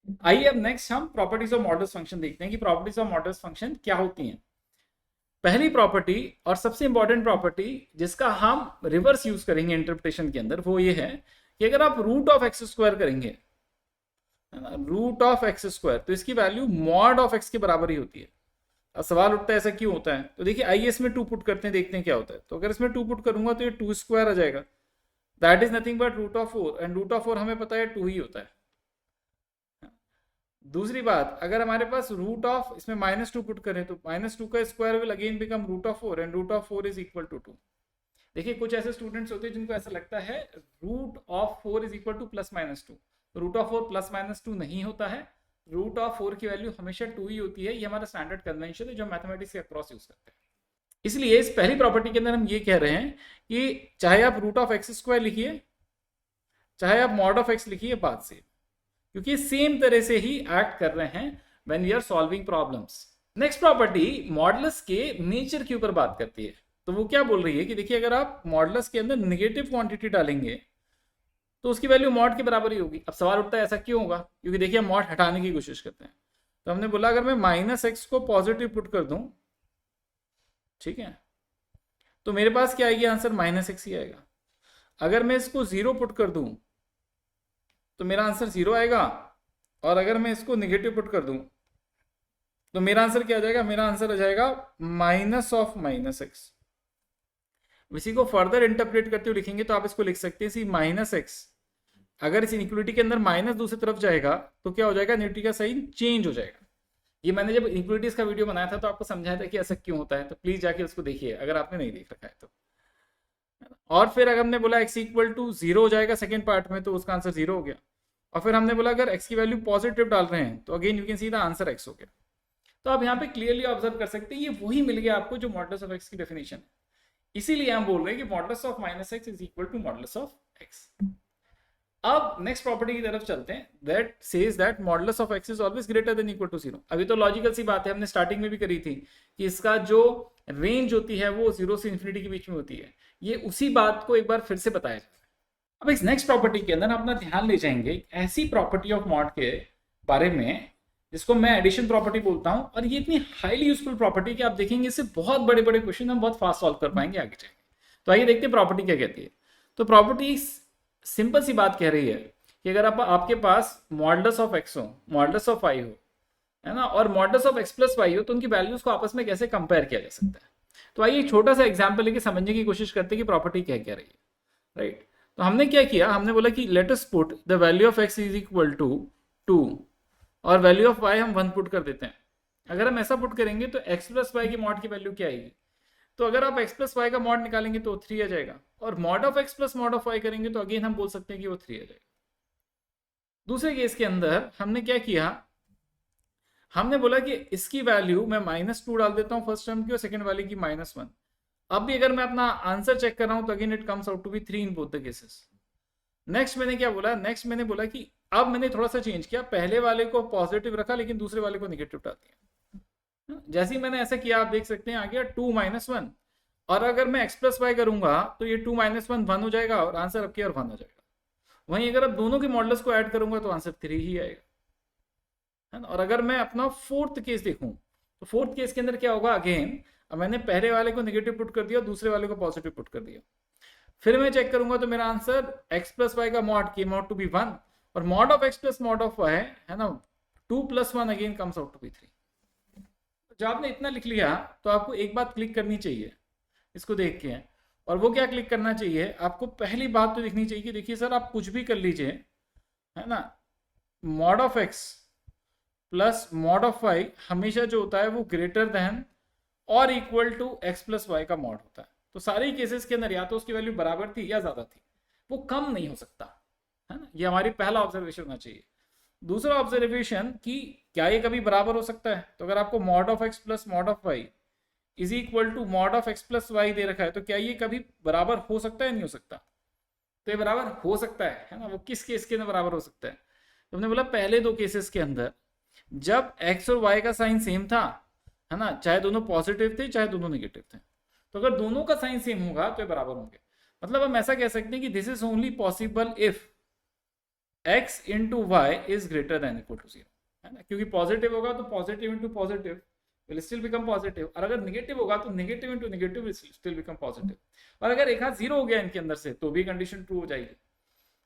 आइए अब नेक्स्ट हम प्रॉपर्टीज ऑफ मॉडल्स फंक्शन देखते हैं कि प्रॉपर्टीज ऑफ मॉडल्स फंक्शन क्या होती हैं। पहली प्रॉपर्टी और सबसे इंपॉर्टेंट प्रॉपर्टी जिसका हम रिवर्स यूज करेंगे इंटरप्रिटेशन के अंदर वो ये है कि अगर आप रूट ऑफ एक्स स्क्वायर करेंगे, है ना, रूट ऑफ एक्स स्क्वायर, तो इसकी वैल्यू मॉड ऑफ एक्स के बराबर ही होती है। अब सवाल उठता है ऐसा क्यों होता है, तो देखिए आइए इसमें टू पुट करते हैं, देखते हैं क्या होता है। तो अगर इसमें टू पुट करूंगा तो ये टू स्क्वायर आ जाएगा, that is nothing but root of four, and root of four हमें पता है टू ही होता है। दूसरी बात, अगर हमारे पास रूट ऑफ इसमें माइनस टू पुट करें तो माइनस टू का square will again become root of four, and root of four is equal to two. देखिए कुछ ऐसे स्टूडेंट्स होते हैं जिनको ऐसा लगता है root of four is equal to plus minus two. Root of four plus minus two नहीं होता है, रूट ऑफ फोर की वैल्यू हमेशा टू ही होती है। ये हमारा स्टैंडर्ड कन्वेंशन है जो मैथमेटिक्स के अक्रॉस यूज करते हैं। इसलिए इस पहली प्रॉपर्टी के अंदर हम ये कह रहे हैं कि चाहे आप रूट ऑफ एक्स स्क्वायर लिखिए, चाहे आप मॉड ऑफ एक्स लिखिए, बात से, क्योंकि सेम तरह से ही एक्ट कर रहे हैं when we are solving problems. Next property modulus के नेचर के ऊपर बात करती है। तो वो क्या बोल रही है कि देखिए अगर आप मॉडुलस के अंदर नेगेटिव क्वांटिटी डालेंगे तो उसकी वैल्यू मॉड के बराबर ही होगी। अब सवाल उठता है ऐसा क्यों होगा, क्योंकि देखिए हम मॉड हटाने की कोशिश करते हैं। तो हमने बोला अगर मैं माइनस एक्स को पॉजिटिव पुट कर दूं, ठीक है, तो मेरे पास क्या आएगी आंसर, माइनस एक्स ही आएगा। अगर मैं इसको जीरो पुट कर दूं तो मेरा आंसर जीरो आएगा, और अगर मैं इसको निगेटिव पुट कर दूं तो मेरा आंसर क्या आ जाएगा, मेरा आंसर आ जाएगा माइनस ऑफ माइनस एक्स। इसी को फर्दर इंटरप्रेट करते हुए लिखेंगे तो आप इसको लिख सकते हैं सी माइनस एक्स। अगर इस इनइक्वलिटी के अंदर माइनस दूसरी तरफ जाएगा तो क्या हो जाएगा, इनइक्वलिटी का साइन चेंज हो जाएगा। ये मैंने जब इनइक्वलिटीज का वीडियो बनाया था तो आपको समझाया था कि ऐसा क्यों होता है, तो प्लीज जाके उसको देखिए अगर आपने नहीं देख रखा है तो। और फिर अगर हमने बोला x इक्वल टू जीरो हो जाएगा सेकेंड पार्ट में, तो उसका आंसर जीरो हो गया। और फिर हमने बोला अगर x की वैल्यू पॉजिटिव डाल रहे हैं तो again you can see the answer x हो गया। तो आप यहाँ पे क्लियरली ऑब्जर्व कर सकते हैं ये वही मिल गया आपको जो मॉडुलस ऑफ x की डेफिनेशन है। इसीलिए हम बोल रहे हैं कि modulus of minus x is equal to modulus of x. अब नेक्स्ट प्रॉपर्टी की तरफ चलते हैं, that says that modulus of x is always greater than equal to zero. अभी तो लॉजिकल सी बात है, हमने स्टार्टिंग में भी करी थी कि इसका जो रेंज होती है वो जीरो से इन्फिनिटी के बीच में होती है। ये उसी बात को एक बार फिर से बताया जाए। अब इस नेक्स्ट प्रॉपर्टी के अंदर अपना ध्यान ले जाएंगे ऐसी प्रॉपर्टी ऑफ मॉड के बारे में जिसको मैं एडिशन प्रॉपर्टी बोलता हूं, और ये इतनी हाईली यूजफुल प्रॉपर्टी कि आप देखेंगे इससे बहुत बड़े बड़े क्वेश्चन हम बहुत फास्ट सॉल्व कर पाएंगे आगे जाएंगे। तो आइए देखते हैं प्रॉपर्टी क्या कहती है। तो प्रॉपर्टी सिंपल सी बात कह रही है कि अगर आपके पास मॉडुलस ऑफ एक्स हो, मॉडुलस ऑफ वाई हो, है ना, और modulus of x plus y हो, तो उनकी वैल्यूज को आपस में कैसे कंपेयर किया जा सकता है। तो आइए एक छोटा सा एग्जाम्पल लेके समझने की कोशिश करते हैं कि प्रॉपर्टी क्या कह रही है, राइट। तो हमने क्या किया, हमने बोला कि let us put the value of x is equal to two, और वैल्यू ऑफ वाई हम वन पुट कर देते हैं। अगर हम ऐसा पुट करेंगे तो एक्स प्लस वाई की मॉड की वैल्यू क्या आएगी, तो अगर आप एक्स प्लस वाई का मॉड निकालेंगे तो थ्री आ जाएगा, और mod of x plus mod of y करेंगे तो अगेन हम बोल सकते हैं कि वो थ्री आ जाएगा। दूसरे केस के अंदर हमने क्या किया, हमने बोला कि इसकी वैल्यू मैं माइनस टू डाल देता हूँ फर्स्ट टर्म की, और सेकंड वाले की माइनस वन। अब भी अगर मैं अपना आंसर चेक कर रहा हूं तो again it comes out to be three in both the cases. Next मैंने क्या बोला, नेक्स्ट मैंने बोला कि अब मैंने थोड़ा सा चेंज किया, पहले वाले को पॉजिटिव रखा लेकिन दूसरे वाले को नेगेटिव डाल दिया। जैसे ही मैंने ऐसा किया आप देख सकते हैं आ गया टू माइनस वन, और अगर मैं एक्स प्लस वाई करूंगा तो ये टू माइनस वन वन हो जाएगा और आंसर अब की और वन हो जाएगा। वहीं अगर अब दोनों के मॉडल्स को ऐड करूंगा तो आंसर थ्री ही आएगा, है ना। और अगर मैं अपना फोर्थ केस देखूं तो फोर्थ केस के अंदर क्या होगा, अगेन अब मैंने पहले वाले को नेगेटिव पुट कर दिया, दूसरे वाले को पॉजिटिव पुट कर दिया। फिर मैं चेक करूंगा तो मेरा आंसर एक्स प्लस वाई का mod came out to be one, और mod of x plus mod of y है ना, two plus one again comes out to be three. जब आपने इतना लिख लिया तो आपको एक बात क्लिक करनी चाहिए इसको देख के, और वो क्या क्लिक करना चाहिए, आपको पहली बात तो दिखनी चाहिए कि देखिए सर आप कुछ भी कर लीजिए, है ना, mod of x plus mod of y हमेशा जो होता है वो ग्रेटर देन और equal to x plus y का मॉड होता है। तो सारे ही केसेस के अंदर या तो उसकी वैल्यू बराबर थी या ज्यादा थी, वो कम नहीं हो सकता, है ना। ये हमारी पहला ऑब्जर्वेशन होना चाहिए। दूसरा ऑब्जर्वेशन कि क्या ये कभी बराबर हो सकता है, तो अगर आपको mod of x plus mod of y is equal to mod of x plus y दे रखा है, तो क्या ये कभी बराबर हो सकता है, नहीं हो सकता। तो ये बराबर हो सकता है ना। वो किस केस के अंदर बराबर हो सकता है, तो हमने बोला पहले दो केसेस के अंदर जब एक्स और वाई का साइन सेम था, है ना, चाहे दोनों पॉजिटिव थे चाहे दोनों नेगेटिव थे, तो अगर दोनों का साइन सेम होगा तो ये बराबर होंगे। मतलब हम ऐसा कह सकते हैं कि this is only possible if x into y is greater than equal to 0, है ना, क्योंकि पॉजिटिव होगा तो positive into positive will still become positive, और अगर नेगेटिव होगा तो negative into negative will still become positive, और अगर एक हाथ जीरो हो गया इनके अंदर से तो भी कंडीशन ट्रू हो जाएगी।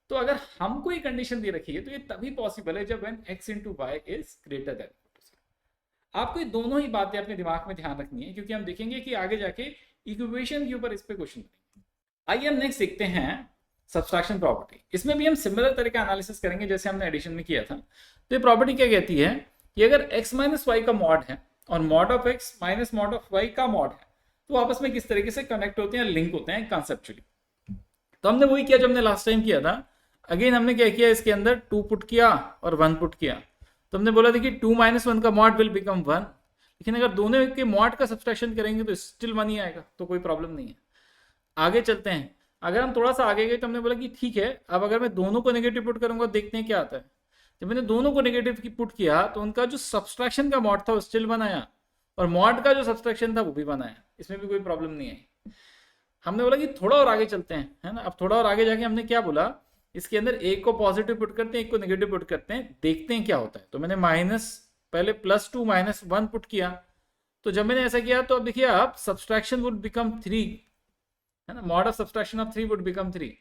तो अगर हमको ये कंडीशन दे रखी है तो ये तभी पॉसिबल है जब when x into y is greater than equal to 0। आपको ये दोनों ही बातें अपने दिमाग में ध्यान रखनी है, क्योंकि हम देखेंगे कि आगे जाके इक्वेशन के ऊपर इस पे क्वेश्चन बनेंगे। आइए हम नेक्स्ट देखते हैं सब्सट्रैक्शन प्रॉपर्टी। इसमें भी हम सिमिलर तरह का एनालिसिस करेंगे जैसे हमने एडिशन में किया था। तो ये प्रॉपर्टी क्या कहती है कि अगर x माइनस वाई का मॉड है और mod of x minus mod of y का मॉड है तो आपस में किस तरीके से कनेक्ट होते हैं, लिंक होते हैं कॉन्सेप्चुअली। तो हमने वही किया जो हमने लास्ट टाइम किया था। अगेन हमने क्या किया, इसके अंदर 2 पुट किया और 1 पुट किया। तो हमने बोला था कि 2 माइनस 1 का मॉड विल बिकम 1, लेकिन अगर दोनों के मॉड का सब्सट्रैक्शन करेंगे तो स्टिल 1 ही आएगा, तो कोई प्रॉब्लम नहीं है। आगे चलते हैं। अगर हम थोड़ा सा आगे गए तो हमने बोला कि ठीक है, अब अगर मैं दोनों को नेगेटिव पुट करूंगा देखते हैं क्या आता है। जब मैंने दोनों को नेगेटिव पुट किया तो उनका जो सब्सट्रैक्शन का मॉड था वो स्टिल 1 आया, और मॉड का जो सब्सट्रैक्शन था वो भी 1 आया। इसमें भी कोई प्रॉब्लम नहीं है। हमने बोला कि थोड़ा और आगे चलते हैं, है ना। अब थोड़ा और आगे जाके हमने क्या बोला, इसके अंदर एक को पॉजिटिव पुट करते हैं, एक को नेगेटिव पुट करते हैं, देखते हैं क्या होता है। तो मैंने पहले +2 माइनस 1 पुट किया। तो जब मैंने ऐसा किया तो अब देखिए आप सब्सट्रैक्शन वुड बिकम 3, है ना, mod of subtraction of 3 would become 3।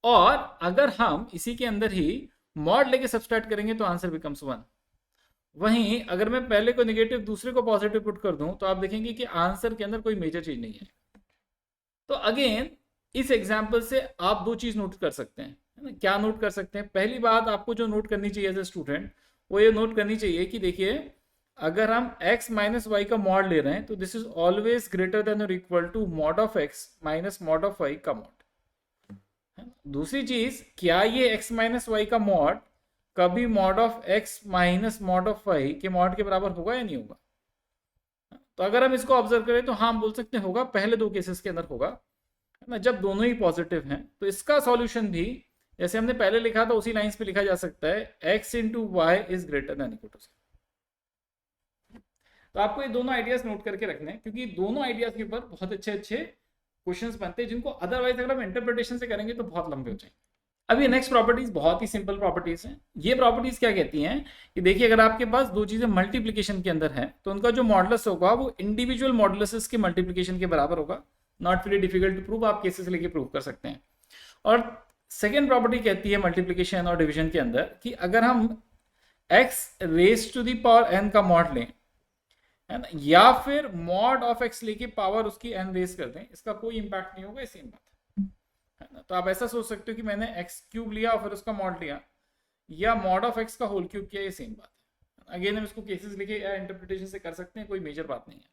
और अगर हम इसी के अंदर ही मॉड लेके सब्सट्रैक्ट करेंगे तो आंसर बिकम्स 1। वहीं अगर मैं पहले को नेगेटिव दूसरे को पॉजिटिव पुट कर दूं तो आप देखेंगे कि आंसर के अंदर कोई मेजर चीज नहीं है। तो अगेन इस एग्जाम्पल से आप दो चीज नोट कर सकते हैं, है ना। क्या नोट कर सकते हैं? पहली बात आपको जो नोट करनी चाहिए एज ए स्टूडेंट वो ये नोट करनी चाहिए कि देखिए अगर हम x माइनस वाई का मॉड ले रहे हैं तो this is always greater than और equal to mod of x minus mod of y का मॉड। दूसरी चीज, क्या ये x माइनस वाई का मॉड कभी mod of x minus mod of y के मॉड के बराबर होगा या नहीं होगा? तो अगर हम इसको ऑब्जर्व करें तो हाँ हम बोल सकते हैं होगा, पहले दो केसेस के अंदर होगा, है ना, जब दोनों ही पॉजिटिव हैं। तो इसका सॉल्यूशन भी जैसे हमने पहले लिखा था उसी लाइंस पे लिखा जा सकता है, x into y is greater than equal to 0। तो आपको ये दोनों आइडियाज नोट करके रखने हैं, क्योंकि दोनों आइडियाज के ऊपर बहुत अच्छे अच्छे क्वेश्चंस बनते हैं, जिनको अदरवाइज अगर हम इंटरप्रिटेशन से करेंगे तो बहुत लंबे हो जाएंगे। अब ये नेक्स्ट प्रॉपर्टीज बहुत ही सिंपल प्रॉपर्टीज हैं। ये प्रॉपर्टीज क्या कहती हैं कि देखिए अगर आपके पास दो चीजें मल्टीप्लिकेशन के अंदर है तो उनका जो मॉडुलस होगा वो इंडिविजुअल मॉडुलसेस के मल्टीप्लिकेशन के बराबर होगा। Not very difficult to prove, आप केसेस लेके प्रूव कर सकते हैं। और सेकेंड प्रॉपर्टी कहती है मल्टीप्लिकेशन और डिविजन के अंदर कि अगर हम x raise to the power n का मॉड लें, है ना, या फिर मॉड ऑफ x लेके पावर उसकी n रेज कर दें, इसका कोई इंपैक्ट नहीं होगा, सेम बात है ना। तो आप ऐसा सोच सकते हो कि मैंने x क्यूब लिया और फिर उसका मॉड लिया, या मॉड ऑफ x का होल क्यूब किया, ये सेम बात है। अगेन हम इसको केसेस लेके या इंटरप्रिटेशन से कर सकते हैं, कोई मेजर बात नहीं है।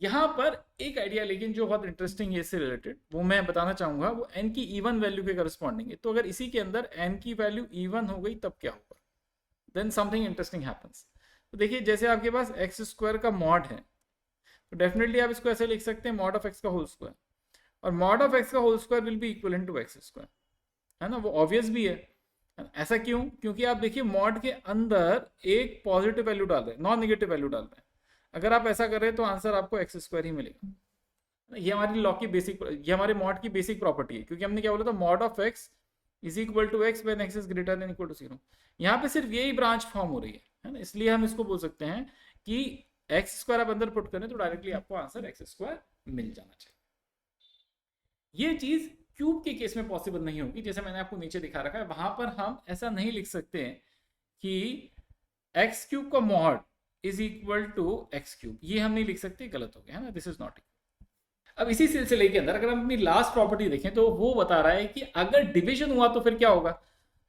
यहाँ पर एक आइडिया लेकिन जो बहुत इंटरेस्टिंग है इससे रिलेटेड वो मैं बताना चाहूंगा, वो n की इवन वैल्यू के करस्पॉन्डिंग है। तो अगर इसी के अंदर n की वैल्यू इवन हो गई तब क्या होगा, देन समथिंग इंटरेस्टिंग हैपेंस। तो देखिए जैसे आपके पास एक्स स्क्वायर का मॉड है तो डेफिनेटली आप इसको ऐसे लिख सकते हैं मॉड ऑफ एक्स का होल स्क्वायर, और मॉड ऑफ एक्स का whole square will be equivalent to x square, है ना। वो ऑब्वियस भी है। ऐसा क्यों? क्योंकि आप देखिए मॉड के अंदर एक पॉजिटिव वैल्यू डाल रहे हैं, नॉन नेगेटिव वैल्यू डाल रहे हैं। अगर आप ऐसा कर रहे हैं तो आंसर आपको एक्स स्क्वायर ही मिलेगा। ये हमारी लॉ की बेसिक, ये हमारे मॉड की बेसिक प्रॉपर्टी है, क्योंकि हमने क्या बोला था, mod of x is equal to x when x is greater than equal to 0। यहाँ पे सिर्फ यही ब्रांच फॉर्म हो रही है ना, इसलिए हम इसको बोल सकते हैं कि एक्स स्क्वायर आप अंदर पुट करें तो डायरेक्टली आपको आंसर एक्स स्क्वायर मिल जाना चाहिए। ये चीज क्यूब के केस में पॉसिबल नहीं होगी, जैसे मैंने आपको नीचे दिखा रखा है। वहां पर हम ऐसा नहीं लिख सकते कि एक्स क्यूब का mod is equal to x cube, ये हम नहीं लिख सकते, गलत हो गया, है ना, दिस इज नॉट। अब इसी सिलसिले के अंदर अगर हम अपनी लास्ट प्रॉपर्टी देखें तो वो बता रहा है कि अगर डिवीजन हुआ तो फिर क्या होगा।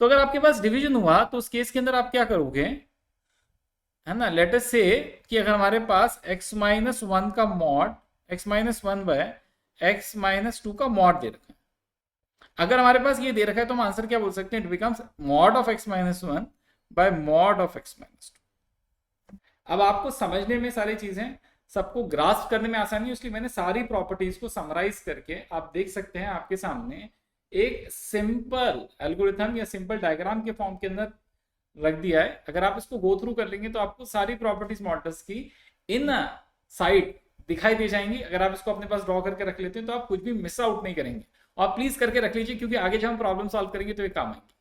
तो अगर आपके पास डिवीजन हुआ तो उस केस के अंदर आप क्या करोगे, है ना, लेट अस से कि अगर हमारे पास x माइनस 1 का mod x minus 1 by x minus 2 का मॉड दे रखा है। अगर हमारे पास ये दे रखा है तो हम आंसर क्या बोल सकते हैं, it becomes mod of x minus 1 bye mod of x minus 2। अब आपको समझने में सारी चीजें, सबको ग्रास्प करने में आसानी है, इसलिए मैंने सारी प्रॉपर्टीज को समराइज करके आप देख सकते हैं आपके सामने एक सिंपल एल्गोरिथम या सिंपल डायग्राम के फॉर्म के अंदर रख दिया है। अगर आप इसको गो थ्रू कर लेंगे तो आपको सारी प्रॉपर्टीज मॉडल्स की इन साइड दिखाई दे जाएंगी। अगर आप इसको अपने पास ड्रॉ करके रख लेते हैं तो आप कुछ भी मिस आउट नहीं करेंगे। और प्लीज करके रख लीजिए, क्योंकि आगे जब हम प्रॉब्लम सॉल्व करेंगे तो ये काम आएंगे।